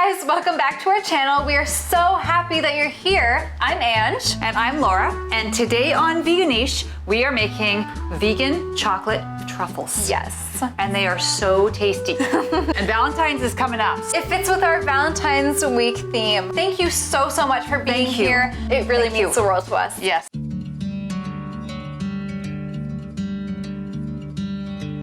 guys, welcome back to our channel. We are so happy that you're here. I'm Ange. And I'm Laura. And today on Ganache, we are making vegan chocolate truffles. Yes. And they are so tasty. And Valentine's is coming up. It fits with our Valentine's week theme. Thank you so much for being here. It really means the world to us. Yes.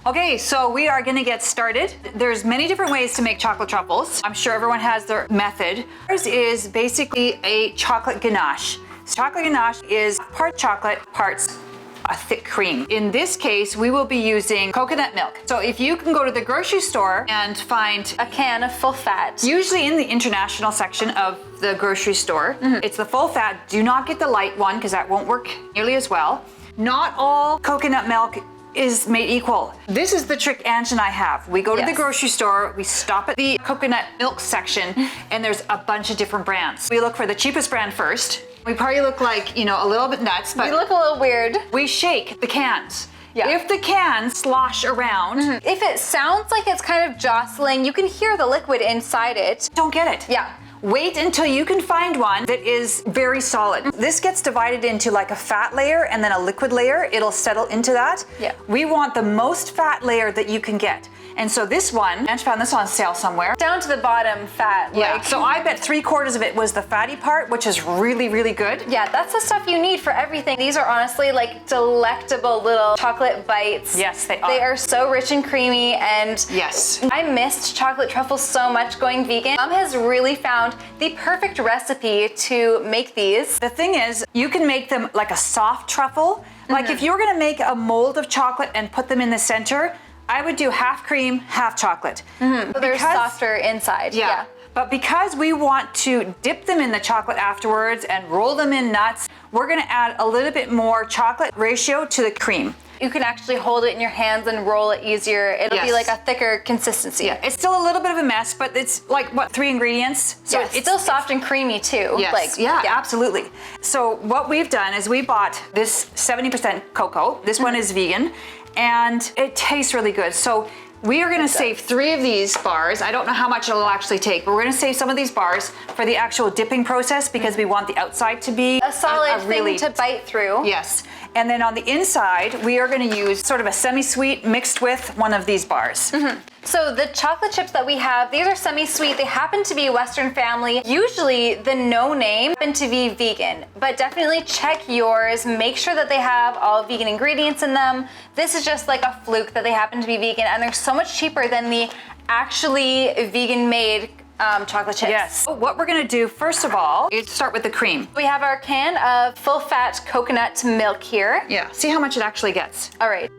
Okay, so we are gonna get started. There's many different ways to make chocolate truffles. I'm sure everyone has their method. Ours is basically a chocolate ganache. Chocolate ganache is part chocolate, parts a thick cream. In this case, we will be using coconut milk. So if you can go to the grocery store and find a can of full fat, usually in the international section of the grocery store, it's the full fat. Do not get the light one because that won't work nearly as well. Not all coconut milk is made equal. This is the trick Ange and I have. We go to the grocery store, we stop at the coconut milk section, and there's a bunch of different brands. We look for the cheapest brand first. We probably look like, you know, a little bit nuts, but we look a little weird. We shake the cans. Yeah. If the cans slosh around, if it sounds like it's kind of jostling, you can hear the liquid inside it. Don't get it. Yeah. Wait until you can find one that is very solid. This gets divided into like a fat layer and then a liquid layer. It'll settle into that. Yeah. We want the most fat layer that you can get. And so this one, Ange found this on sale somewhere. Down to the bottom fat. Yeah, like. so I bet 3/4 of it was the fatty part, which is really, really good. Yeah, that's the stuff you need for everything. These are honestly like delectable little chocolate bites. Yes, they are. They are so rich and creamy, and yes. I missed chocolate truffles so much going vegan. Mom has really found the perfect recipe to make these. The thing is, you can make them like a soft truffle. Like if you were gonna make a mold of chocolate and put them in the center, I would do half cream, half chocolate. So they're softer inside. Yeah. But because we want to dip them in the chocolate afterwards and roll them in nuts, we're gonna add a little bit more chocolate ratio to the cream. You can actually hold it in your hands and roll it easier. It'll be like a thicker consistency. Yeah, it's still a little bit of a mess, but it's like, what, 3 ingredients? So it's still soft and creamy too. Yes, like, yeah, absolutely. So what we've done is we bought this 70% cocoa. This one is vegan, and it tastes really good. So we are gonna save 3 of these bars. I don't know how much it'll actually take, but we're gonna save some of these bars for the actual dipping process because we want the outside to be a solid really thing to bite through. Yes. And then on the inside, we are gonna use sort of a semi-sweet mixed with one of these bars. So the chocolate chips that we have, these are semi-sweet. They happen to be a Western family. Usually the no name happen to be vegan, but definitely check yours. Make sure that they have all vegan ingredients in them. This is just like a fluke that they happen to be vegan, and they're so much cheaper than the actually vegan made chocolate chips. Yes. What we're gonna do first of all is start with the cream. We have our can of full fat coconut milk here. Yeah. See how much it actually gets. All right.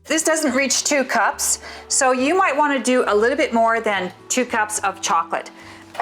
This doesn't reach 2 cups, so you might want to do a little bit more than 2 cups of chocolate.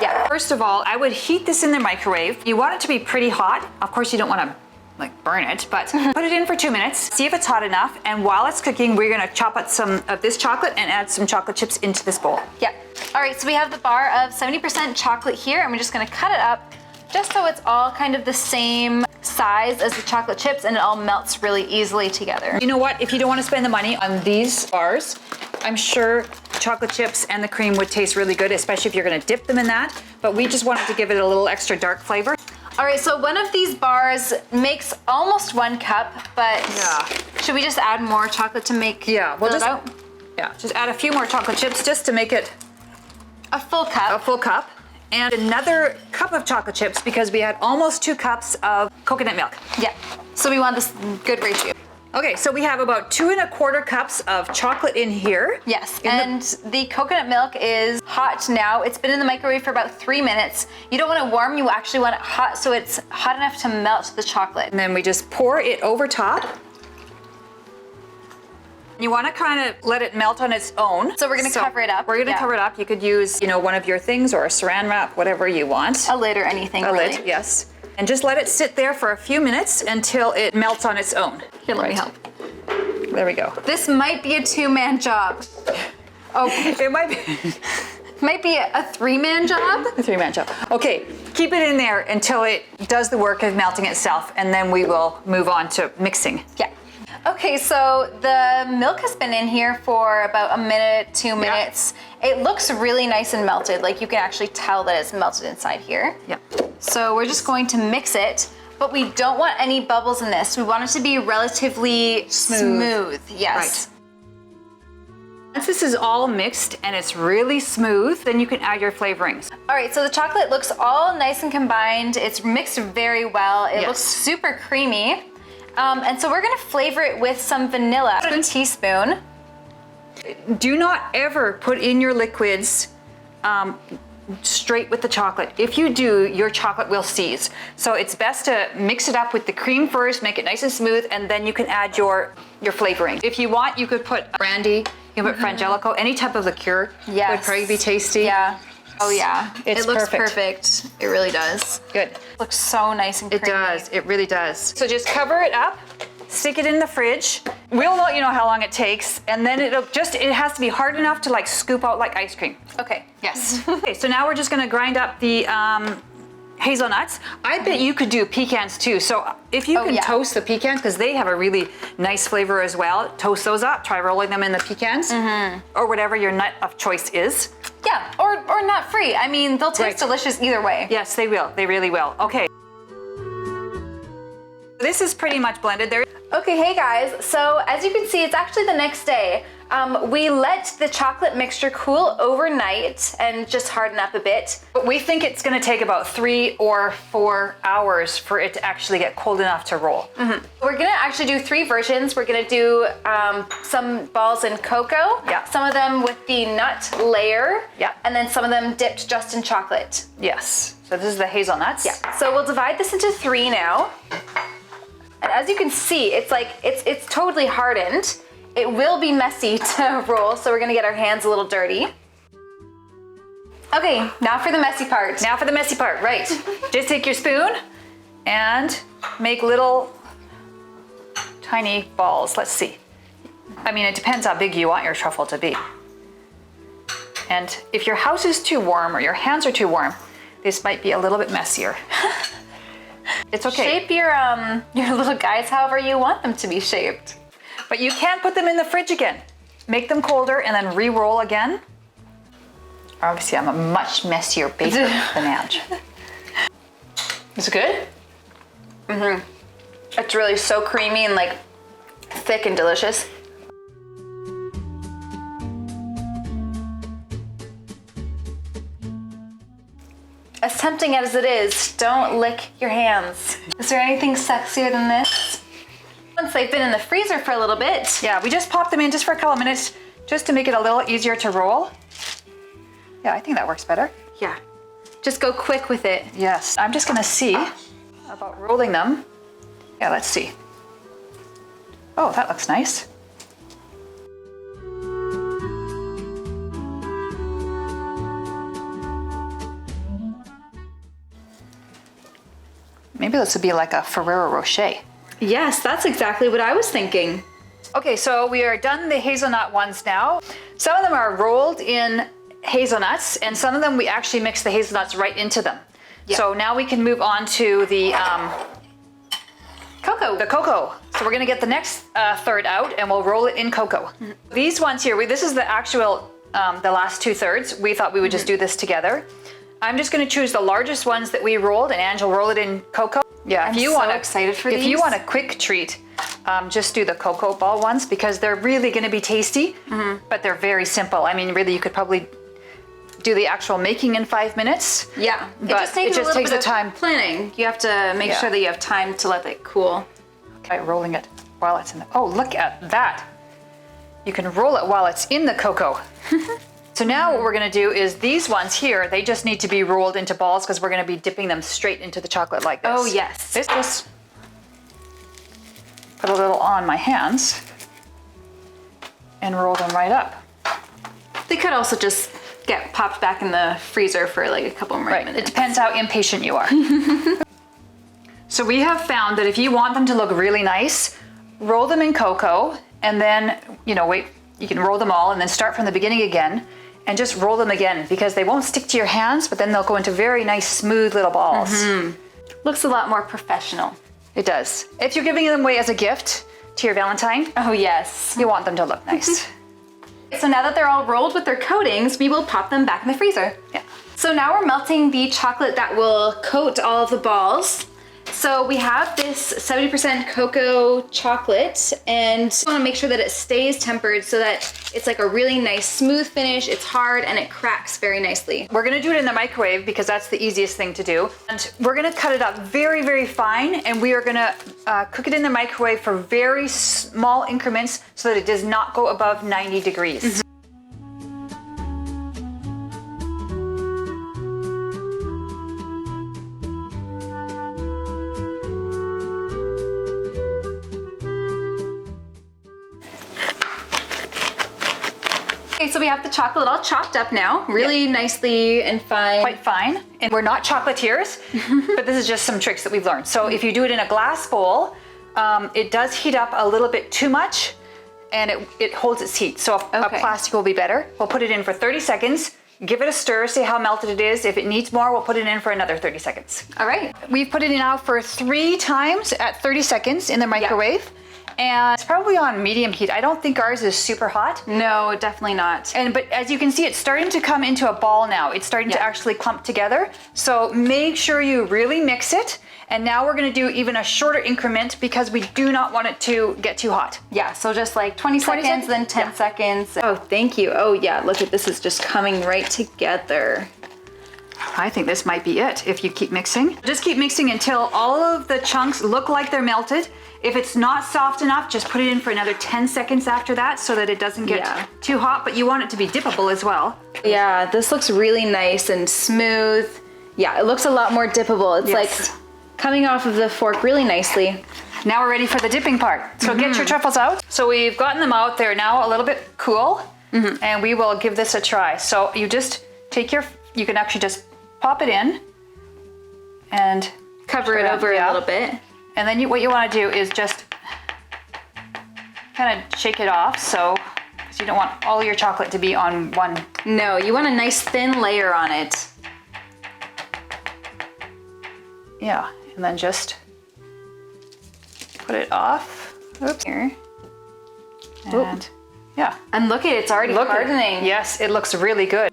Yeah. First of all, I would heat this in the microwave. You want it to be pretty hot. Of course, you don't want to like burn it, but put it in for 2 minutes. See if it's hot enough, and while it's cooking, we're gonna chop up some of this chocolate and add some chocolate chips into this bowl. Yeah. All right, so we have the bar of 70% chocolate here, and we're just gonna cut it up just so it's all kind of the same size as the chocolate chips and it all melts really easily together. You know what? If you don't want to spend the money on these bars, I'm sure chocolate chips and the cream would taste really good, especially if you're gonna dip them in that, but we just wanted to give it a little extra dark flavor. All right, so one of these bars makes almost 1 cup, but should we just add more chocolate to make we'll it out? Just add a few more chocolate chips just to make it a full cup. A full cup. And another cup of chocolate chips because we had almost 2 cups of coconut milk. Yeah, so we want this good ratio. Okay, so we have about 2 1/4 cups of chocolate in here. Yes, and the coconut milk is hot now. It's been in the microwave for about 3 minutes. You don't want it warm, you actually want it hot so it's hot enough to melt the chocolate. And then we just pour it over top. You want to kind of let it melt on its own. So we're going to cover it up. We're going to cover it up. You could use, you know, one of your things or a saran wrap, whatever you want. A lid or anything, A really. lid, yes. And just let it sit there for a few minutes until it melts on its own. Here, let me help. There we go. This might be a 2-man job. Oh, it might be. Might be a 3-man job. A 3-man job. Okay, keep it in there until it does the work of melting itself, and then we will move on to mixing. Yeah. Okay, so the milk has been in here for about a minute, 2 minutes. It looks really nice and melted. Like you can actually tell that it's melted inside here. Yeah. So we're just going to mix it, but we don't want any bubbles in this. We want it to be relatively smooth. Yes. Right. Once this is all mixed and it's really smooth, then you can add your flavorings. All right, so the chocolate looks all nice and combined. It's mixed very well. It looks super creamy. And so we're gonna flavor it with some vanilla. 1 teaspoon. Do not ever put in your liquids straight with the chocolate. If you do, your chocolate will seize. So it's best to mix it up with the cream first, make it nice and smooth, and then you can add your flavoring. If you want, you could put brandy, you can put Frangelico, any type of liqueur would probably be tasty. Yeah. Oh yeah, It looks perfect. It really does. Good. Looks so nice and creamy. It does, it really does. So just cover it up, stick it in the fridge. We'll let you know how long it takes, and then it has to be hard enough to like scoop out like ice cream. Okay. Yes. Okay, so now we're just gonna grind up the hazelnuts. I bet you could do pecans too. So if you can toast the pecans, because they have a really nice flavor as well, toast those up, try rolling them in the pecans, or whatever your nut of choice is. Yeah, or nut free. I mean, they'll taste delicious either way. Yes, they will. They really will. Okay. This is pretty much blended there. Okay, hey guys. So as you can see, it's actually the next day. We let the chocolate mixture cool overnight and just harden up a bit. But we think it's gonna take about 3 or 4 hours for it to actually get cold enough to roll. We're gonna actually do 3 versions. We're gonna do some balls in cocoa, some of them with the nut layer, and then some of them dipped just in chocolate. Yes, so this is the hazelnuts. Yeah, so we'll divide this into 3 now. And as you can see, it's like, it's totally hardened. It will be messy to roll, so we're gonna get our hands a little dirty. Okay, now for the messy part. Now for the messy part, right. Just take your spoon and make little tiny balls. Let's see. I mean, it depends how big you want your truffle to be. And if your house is too warm or your hands are too warm, this might be a little bit messier. It's okay. Shape your little guys however you want them to be shaped. But you can't put them in the fridge again. Make them colder and then re-roll again. Obviously, I'm a much messier baker than Ange. Is it good? It's really so creamy and like thick and delicious. As tempting as it is, don't lick your hands. Is there anything sexier than this? Once they've been in the freezer for a little bit. Yeah, we just popped them in just for a couple of minutes just to make it a little easier to roll. Yeah, I think that works better. Yeah, just go quick with it. Yes, I'm just gonna see about rolling them. Yeah, let's see. Oh, that looks nice. Maybe this would be like a Ferrero Rocher. Yes, that's exactly what I was thinking. Okay, so we are done the hazelnut ones now. Some of them are rolled in hazelnuts, and some of them we actually mix the hazelnuts right into them. Yeah. So now we can move on to the cocoa. The cocoa. So we're gonna get the next third out, and we'll roll it in cocoa. These ones here, this is the actual, the last 2/3. We thought we would just do this together. I'm just gonna choose the largest ones that we rolled, and Ange will roll it in cocoa. Yeah, I'm so excited for these. If you want a quick treat, just do the cocoa ball ones because they're really gonna be tasty, but they're very simple. I mean, really, you could probably do the actual making in 5 minutes. Yeah, but it just takes the time. Planning. You have to make sure that you have time to let it cool. Okay, rolling it while it's in the, oh, look at that. You can roll it while it's in the cocoa. So now what we're gonna do is these ones here, they just need to be rolled into balls because we're gonna be dipping them straight into the chocolate like this. Oh yes. This just put a little on my hands and roll them right up. They could also just get popped back in the freezer for like a couple more minutes. It depends how impatient you are. So we have found that if you want them to look really nice, roll them in cocoa and then, wait, you can roll them all and then start from the beginning again and just roll them again because they won't stick to your hands, but then they'll go into very nice, smooth little balls. Looks a lot more professional. It does. If you're giving them away as a gift, to your Valentine. Oh yes. You want them to look nice. So now that they're all rolled with their coatings, we will pop them back in the freezer. Yeah. So now we're melting the chocolate that will coat all of the balls. So we have this 70% cocoa chocolate, and I want to make sure that it stays tempered so that it's like a really nice smooth finish. It's hard and it cracks very nicely. We're gonna do it in the microwave because that's the easiest thing to do. And we're gonna cut it up very, very fine, and we are gonna cook it in the microwave for very small increments so that it does not go above 90 degrees. Okay, so we have the chocolate all chopped up now, really nicely and fine. Quite fine. And we're not chocolatiers, but this is just some tricks that we've learned. So if you do it in a glass bowl, it does heat up a little bit too much, and it holds its heat. So a plastic will be better. We'll put it in for 30 seconds, give it a stir, see how melted it is. If it needs more, we'll put it in for another 30 seconds. All right. We've put it in now for 3 times at 30 seconds in the microwave. Yeah. And it's probably on medium heat. I don't think ours is super hot. No, definitely not. But as you can see, it's starting to come into a ball now. It's starting to actually clump together. So make sure you really mix it. And now we're gonna do even a shorter increment because we do not want it to get too hot. Yeah, so just like 20 seconds, then 10 seconds. Oh, thank you. Oh yeah, look at this, is just coming right together. I think this might be it if you keep mixing. Just keep mixing until all of the chunks look like they're melted. If it's not soft enough, just put it in for another 10 seconds after that so that it doesn't get too hot, but you want it to be dippable as well. Yeah, this looks really nice and smooth. Yeah, it looks a lot more dippable. It's like coming off of the fork really nicely. Now we're ready for the dipping part. So get your truffles out. So we've gotten them out. They're now a little bit cool, and we will give this a try. So you just take you can actually just pop it in and cover it over a little bit. And then what you want to do is just kind of shake it off, because you don't want all your chocolate to be on one. No, you want a nice thin layer on it. Yeah, and then just put it off. Oops. Here. And yeah. And look at it, it's already hardening. Yes, it looks really good.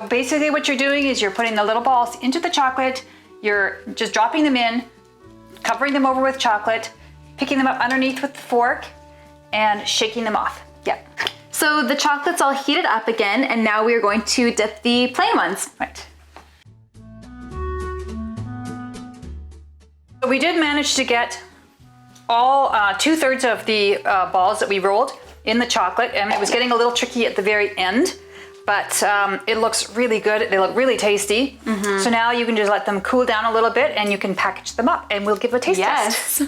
Basically what you're doing is you're putting the little balls into the chocolate, you're just dropping them in, covering them over with chocolate, picking them up underneath with the fork, and shaking them off. Yep. So the chocolate's all heated up again, and now we are going to dip the plain ones. Right. So we did manage to get all 2/3 of the balls that we rolled in the chocolate, and it was getting a little tricky at the very end. But it looks really good. They look really tasty. So now you can just let them cool down a little bit and you can package them up and we'll give a taste test.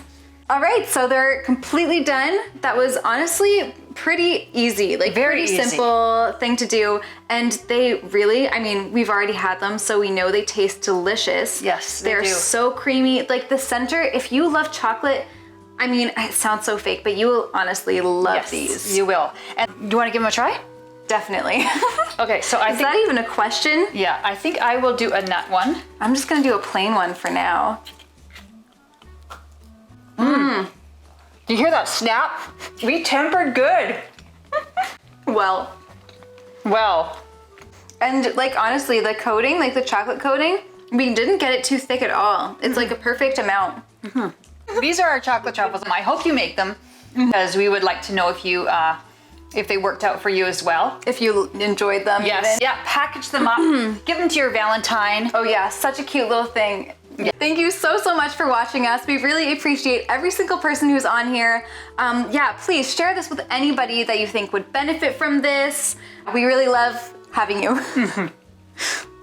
All right, so they're completely done. That was honestly pretty easy, like very pretty simple thing to do. And they really, I mean, we've already had them, so we know they taste delicious. Yes, They're so creamy. Like the center, if you love chocolate, I mean, it sounds so fake, but you will honestly love these. You will. And do you want to give them a try? Definitely. Okay, so I think... Is that even a question? Yeah, I think I will do a nut one. I'm just gonna do a plain one for now. You hear that snap? We tempered good. Well. And like honestly, the coating, like the chocolate coating, we didn't get it too thick at all. It's like a perfect amount. These are our chocolate truffles. I hope you make them because we would like to know if they worked out for you as well. If you enjoyed them. Yes. Even. Yeah, package them up, give them to your Valentine. Oh yeah, such a cute little thing. Yeah. Thank you so much for watching us. We really appreciate every single person who's on here. Yeah, please share this with anybody that you think would benefit from this. We really love having you.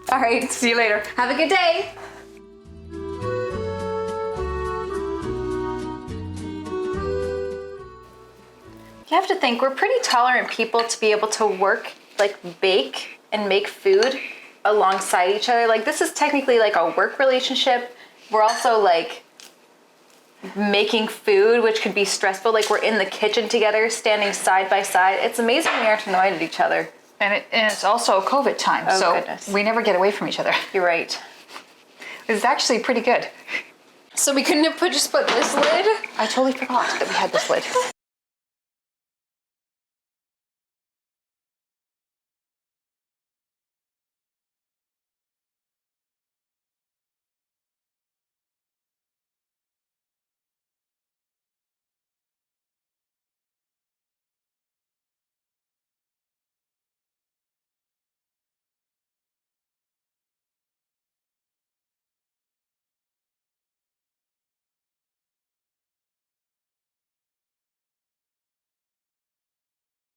All right. See you later. Have a good day. You have to think, we're pretty tolerant people to be able to work, like bake and make food alongside each other. Like this is technically like a work relationship. We're also like making food, which could be stressful. Like we're in the kitchen together, standing side by side. It's amazing we aren't annoyed at each other. And it's also COVID time, Oh, so goodness. we never get away from each other. You're right. It's actually pretty good. So we couldn't have just put this lid? I totally forgot that we had this lid.